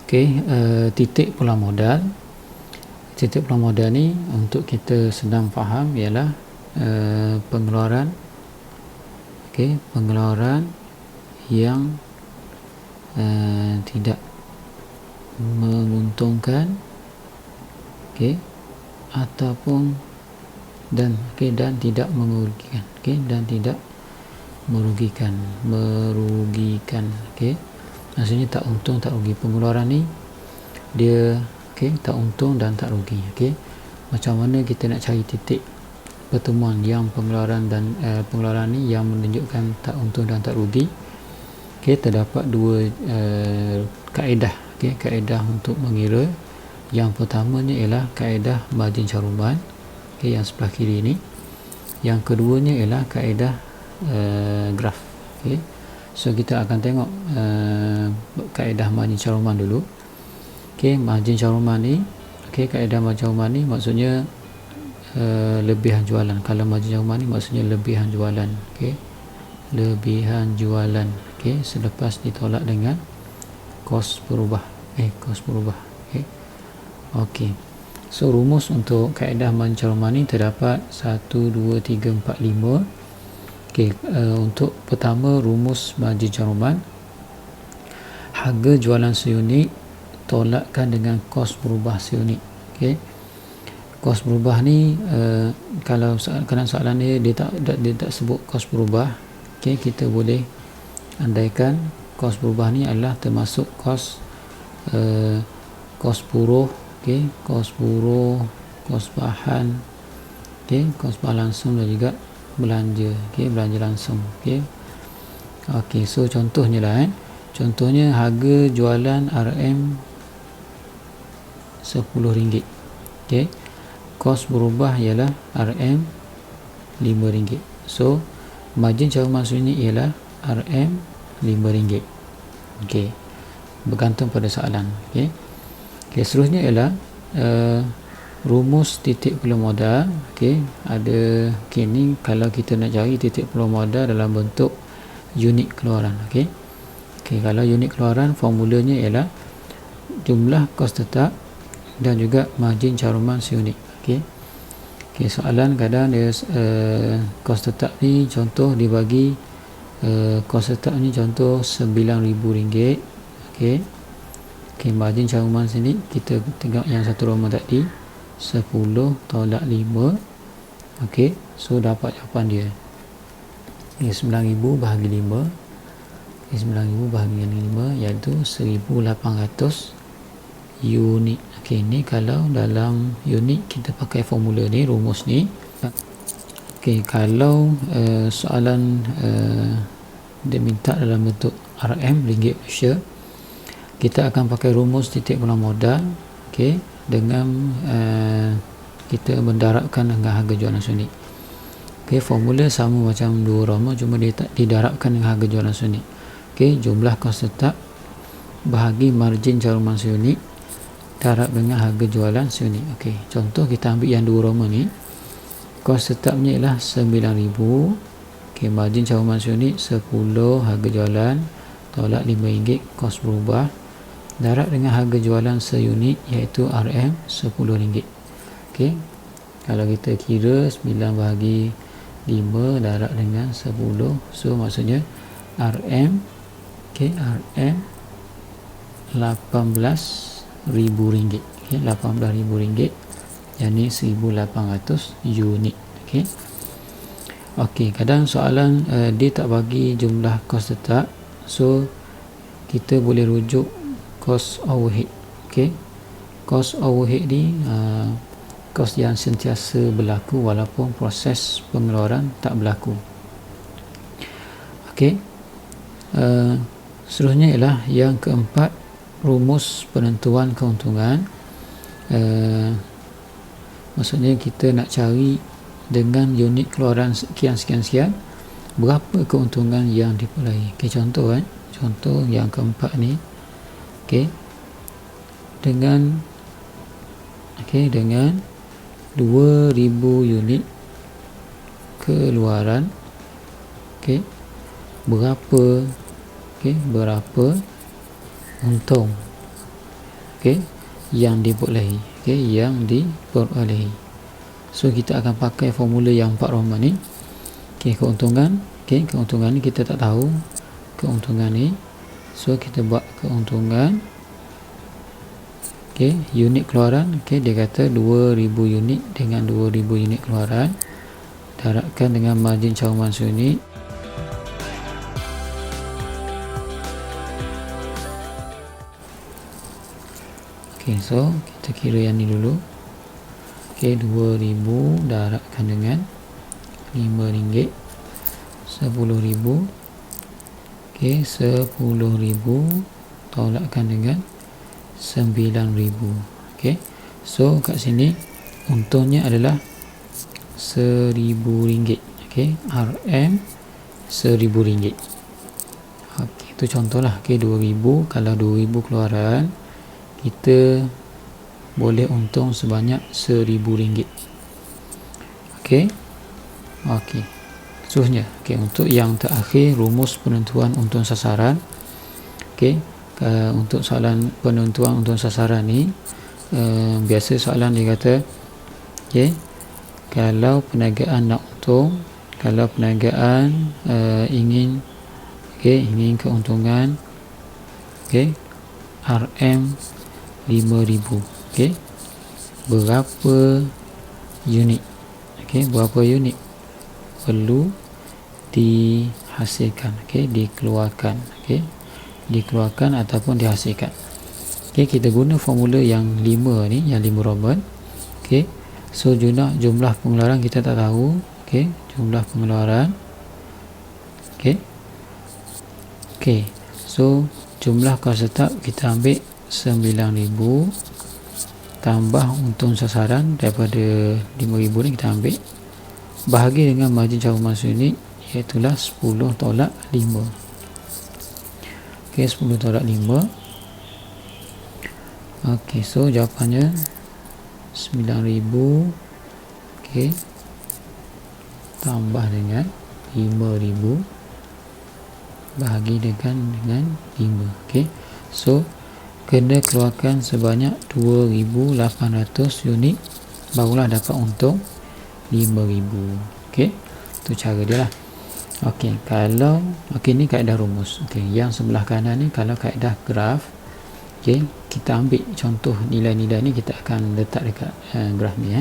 Titik pulang modal. Titik pulang modal ni untuk kita senang faham ialah pengeluaran pengeluaran yang tidak menguntungkan ataupun dan tidak merugikan, dan tidak merugikan. Maksudnya tak untung tak rugi. Pengeluaran ni dia tak untung dan tak rugi. Macam mana kita nak cari titik pertemuan yang pengeluaran dan pengeluaran ni yang menunjukkan tak untung dan tak rugi? Terdapat dua kaedah. Kaedah untuk mengira. Yang pertamanya ialah kaedah margin caruman, yang sebelah kiri ni. Yang keduanya ialah kaedah graf. So kita akan tengok kaedah margin caruman dulu. Margin caruman ni, kaedah margin caruman ni maksudnya lebihan jualan. Kalau margin caruman ni maksudnya lebihan jualan. Lebihan jualan selepas ditolak dengan kos berubah. So rumus untuk kaedah margin caruman ni terdapat 1, 2, 3, 4, 5. Untuk pertama, rumus margin caruman, harga jualan seunit tolakkan dengan kos berubah seunit. Kos berubah ni kalau soalan dia tak sebut kos berubah, kita boleh andaikan kos berubah ni adalah termasuk kos buruh, kos buruh, kos bahan, kos bahan langsung dan juga belanja, belanja langsung. So contohnya lah, contohnya harga jualan RM RM10. Kos berubah ialah RM RM5. So margin caruman seunit ialah RM RM5. Bergantung pada soalan. Seterusnya ialah rumus titik pulang modal. Ada ni kalau kita nak cari titik pulang modal dalam bentuk unit keluaran. Kalau unit keluaran, formulanya ialah jumlah kos tetap dan juga margin caruman seunit. Soalan kadang dia kos tetap ni contoh dibagi kos tetap ni contoh RM9,000. Margin caruman sini kita tengok yang satu Roma tadi 10 tolak 5. So dapat jawapan dia 9,000 bahagi 5. 9,000 bahagi 5 iaitu 1,800 unit. Ni kalau dalam unit kita pakai formula ni, rumus ni. Kalau soalan dia minta dalam bentuk RM, ringgit Malaysia, kita akan pakai rumus titik pulang modal dengan kita mendarabkan dengan harga jualan seunit. Formula sama macam dua Roma, cuma dia didarabkan dengan harga jualan seunit. Jumlah kos tetap bahagi margin caruman seunit darab dengan harga jualan seunit. Contoh kita ambil yang dua Roma ni, kos tetapnya ialah RM9,000. Margin caruman seunit 10, harga jualan tolak RM5 kos berubah darab dengan harga jualan seunit iaitu RM RM10. Kalau kita kira 9 bahagi 5 darab dengan 10, so maksudnya RM RM18,000. RM18,000, yakni 1,800 unit. Kadang soalan dia tak bagi jumlah kos tetap, so kita boleh rujuk cost overhead. Cost overhead ni kos yang sentiasa berlaku walaupun proses pengeluaran tak berlaku. Seterusnya ialah yang keempat, rumus penentuan keuntungan. Maksudnya kita nak cari dengan unit keluaran sekian berapa keuntungan yang diperoleh. Contoh yang keempat ni, dengan 2,000 unit keluaran, berapa untung okey, yang dibolehi, okey, yang diperolehi. So kita akan pakai formula yang 4 Roman ni. Okey, keuntungan, okey, keuntungan ni kita tak tahu keuntungan ni, so kita buat keuntungan, okey, unit keluaran, okey, dia kata 2000 unit dengan 2000 unit keluaran, darabkan dengan margin cawangan unit. Okey, so kita kira yang ni dulu. Okey, 2000 darabkan dengan RM5, 10,000. Okey, 10,000 tolakkan dengan 9,000. Okey, so kat sini untungnya adalah RM1,000. Okey, RM RM1,000. Okey, itu contohlah. Okey, 2000, kalau 2000 keluaran, kita boleh untung sebanyak RM1,000. Okey. Okey. Seterusnya, okey, untuk yang terakhir, rumus penentuan untung sasaran. Okey, untuk soalan penentuan untung sasaran ni, biasa soalan dia kata, okey, kalau perniagaan nak untung, kalau perniagaan ingin keuntungan, okey, RM 5,000, okey, berapa unit, okey, berapa unit perlu dihasilkan, okey, dikeluarkan, okey, dikeluarkan ataupun dihasilkan. Okey, kita guna formula yang 5 ni, yang 5 Roman. Okey, so jumlah pengeluaran kita tak tahu, okey, jumlah pengeluaran, okey, okey, so jumlah kos tetap kita ambil 9,000 tambah untung sasaran daripada 5,000 ni kita ambil, bahagi dengan margin cawangan unit, iaitulah 10 tolak 5. Okey, 10 tolak 5. Okey, so jawapannya 9,000, okey, tambah dengan 5,000 bahagi dengan 5. Okey, so kena keluarkan sebanyak 2,800 unit barulah dapat untung 5,000. Okey, tu cara dia lah. Okey, kalau ni kaedah rumus. Okey, yang sebelah kanan ni kalau kaedah graf. Okey, kita ambil contoh nilai-nilai ni, kita akan letak dekat graf ni.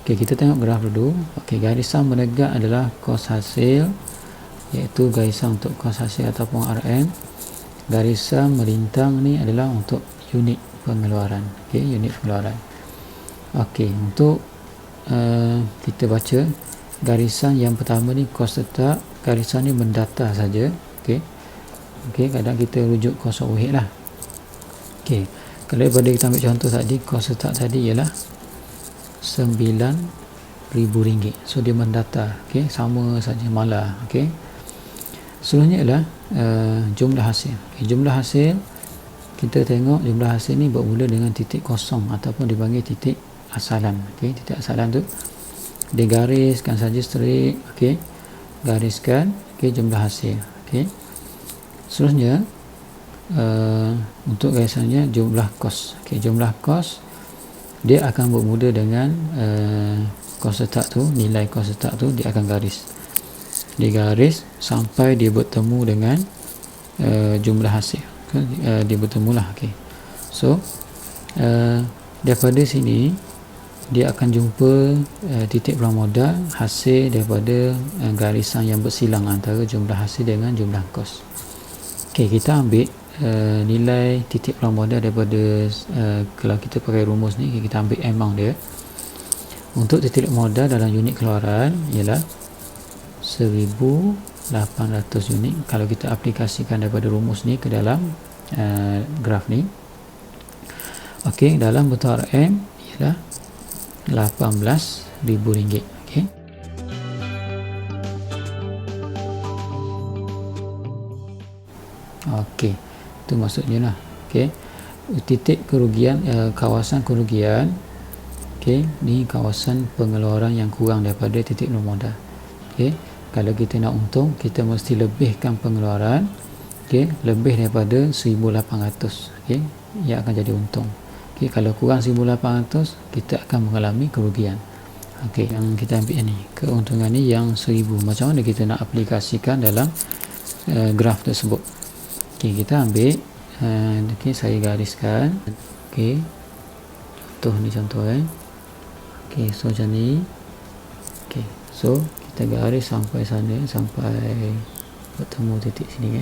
Okey, kita tengok graf dulu. Okey, garisan menegak adalah kos hasil, iaitu garisan untuk kos hasil ataupun RM. Garisan melintang ni adalah untuk unit pengeluaran. Okey, unit pengeluaran. Okey, untuk kita baca garisan yang pertama ni kos tetap, garisan ni mendata saja. Okey, okey, kadang kita rujuk kos overhead lah. Okey, kalau daripada kita ambil contoh tadi, kos tetap tadi ialah RM9,000, so dia mendata. Okey, sama saja malah. Okey, selanjutnya ialah jumlah hasil. Okay, jumlah hasil, kita tengok jumlah hasil ni bermula dengan titik kosong ataupun dipanggil titik asalan. Okay, titik asalan tu digariskan saja straight. Okay, gariskan. Okay, jumlah hasil. Okay, seterusnya untuk garisannya jumlah kos. Okay, jumlah kos dia akan bermula dengan kos tetap tu, nilai kos tetap tu dia akan garis, digaris sampai dia bertemu dengan jumlah hasil. Dia bertemu lah. Okay, so daripada sini dia akan jumpa titik peluang modal hasil daripada garisan yang bersilang antara jumlah hasil dengan jumlah kos. Okay, kita ambil nilai titik peluang modal daripada kalau kita pakai rumus ni, kita ambil amount dia. Untuk titik modal dalam unit keluaran ialah 1,800 unit. Kalau kita aplikasikan daripada rumus ni ke dalam graf ni, okey, dalam bentuk RM ialah RM18,000. Okey, okey, itu maksudnya lah. Okey, titik kerugian, kawasan kerugian. Okey, ni kawasan pengeluaran yang kurang daripada titik nol modal. Okey, kalau kita nak untung, kita mesti lebihkan pengeluaran, lebih daripada 1800, ia akan jadi untung. Kalau kurang 1800, kita akan mengalami kerugian. Yang kita ambil ni, keuntungan ni yang 1000. Macam mana kita nak aplikasikan dalam graf tersebut? Kita ambil, saya gariskan. Contoh ni contoh so macam ni. So kita garis sampai sana, sampai bertemu titik sini.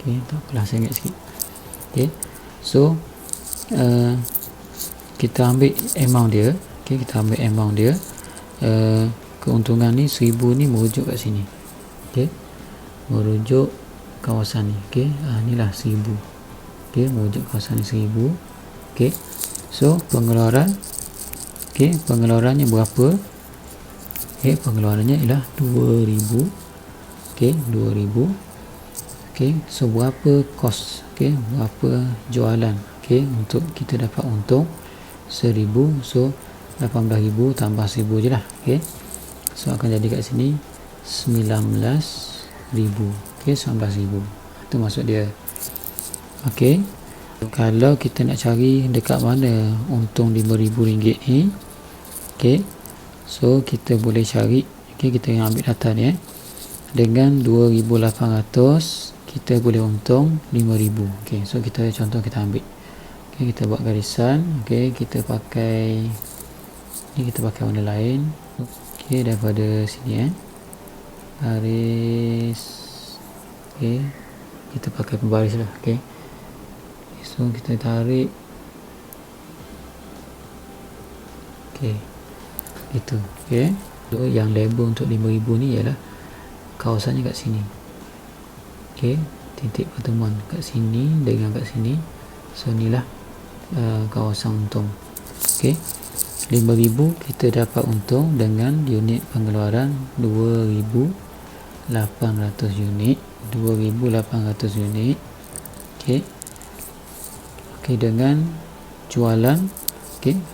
Tak apalah, saya ingat sikit. So kita ambil amount dia. Kita ambil amount dia. Keuntungan ni 1000 ni merujuk kat sini. Merujuk kawasan ni. Inilah 1000. Merujuk kawasan ni 1000. So pengeluaran, pengeluarannya berapa? Pengeluarannya ialah 2000. 2000. So berapa kos? Berapa jualan? Untuk kita dapat untung 1000. So 18,000 tambah 1000 je lah. So akan jadi kat sini 19,000. 19,000. Itu maksud dia. Kalau kita nak cari dekat mana untung RM5,000 ni, so kita boleh cari, kita yang ambil data ni dengan 2,800 kita boleh untung 5,000. So kita contoh kita ambil, kita buat garisan. Kita pakai ni, kita pakai warna lain. Daripada sini garis. Kita pakai pembaris lah. So kita tarik. Itu. So yang label untuk 5,000 ni ialah kawasannya kat sini. Titik pertemuan kat sini dengan kat sini. So inilah kawasan untung. 5,000 kita dapat untung dengan unit pengeluaran 2,800 unit. 2,800 unit. Dengan jualan,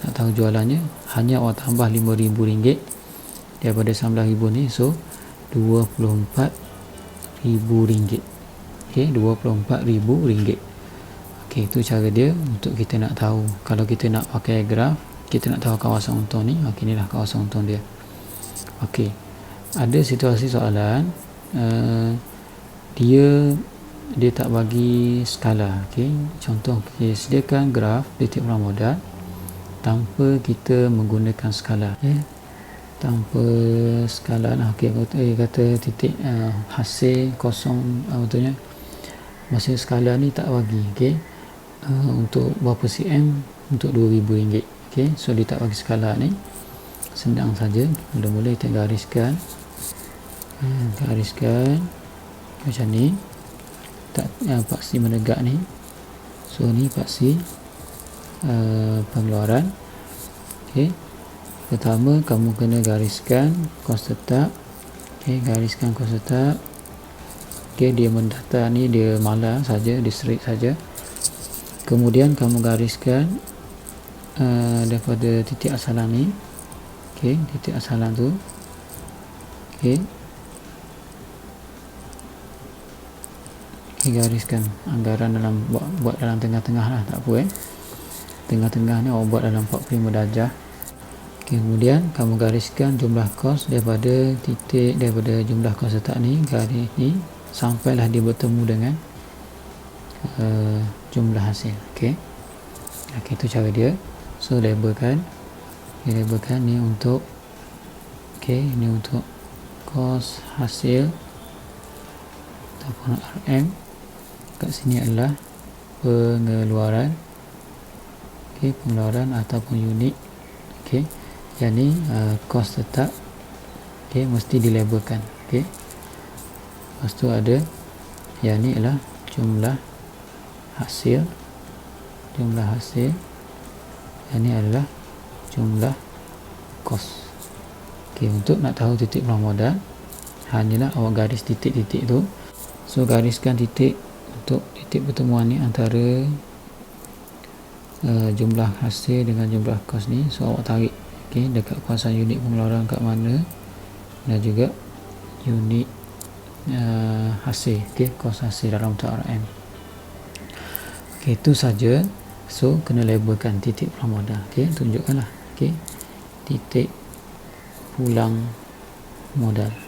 nak tahu jualannya, hanya awak tambah RM5,000 daripada 19,000 ni. So RM24,000. RM24,000. Itu cara dia untuk kita nak tahu. Kalau kita nak pakai graf, kita nak tahu kawasan untung ni. Inilah kawasan untung dia. Ada situasi soalan, dia tak bagi skala. Contoh, kita sediakan graf titik mula modal tanpa kita menggunakan skala. Tanpa skala lah. Kata titik hasil kosong, betulnya maksud skala ni tak bagi. Untuk berapa cm untuk RM2,000. So dia tak bagi skala ni. Senang saja, mula-mula kita gariskan. Gariskan macam ni. Tak paksi menegak ni. So ni paksi pengeluaran. Pertama kamu kena gariskan kos tetap. Gariskan kos tetap. Dia mendata ni, dia malah saja, dia straight saja. Kemudian kamu gariskan daripada titik asalan ni. Titik asalan tu. Gariskan anggaran dalam, buat dalam tengah-tengah lah, tak apa. Tengah-tengah ni awak buat dalam 45 darjah. Kemudian kamu gariskan jumlah kos daripada jumlah kos tetap ni, garis ni, sampailah dia bertemu dengan jumlah hasil. Itu cara dia. So labelkan ni untuk ini untuk kos hasil ataupun RM. Kat sini adalah pengeluaran. Pengeluaran ataupun unit. Yang ni kos tetap. Mesti dilabelkan. Lepas tu ada yang ni adalah jumlah hasil. Yang ni adalah jumlah kos. Untuk nak tahu titik mula modal, hanyalah awak garis titik-titik tu. So gariskan titik untuk titik pertemuan ni antara jumlah hasil dengan jumlah kos ni. So awak tarik dekat kawasan unit pengeluaran kat mana, dan juga unit hasil, okey, kos hasil dalam bentuk RM. Okey, itu saja. So kena labelkan titik pulang modal. Okey, tunjukkanlah. Okey, titik pulang modal.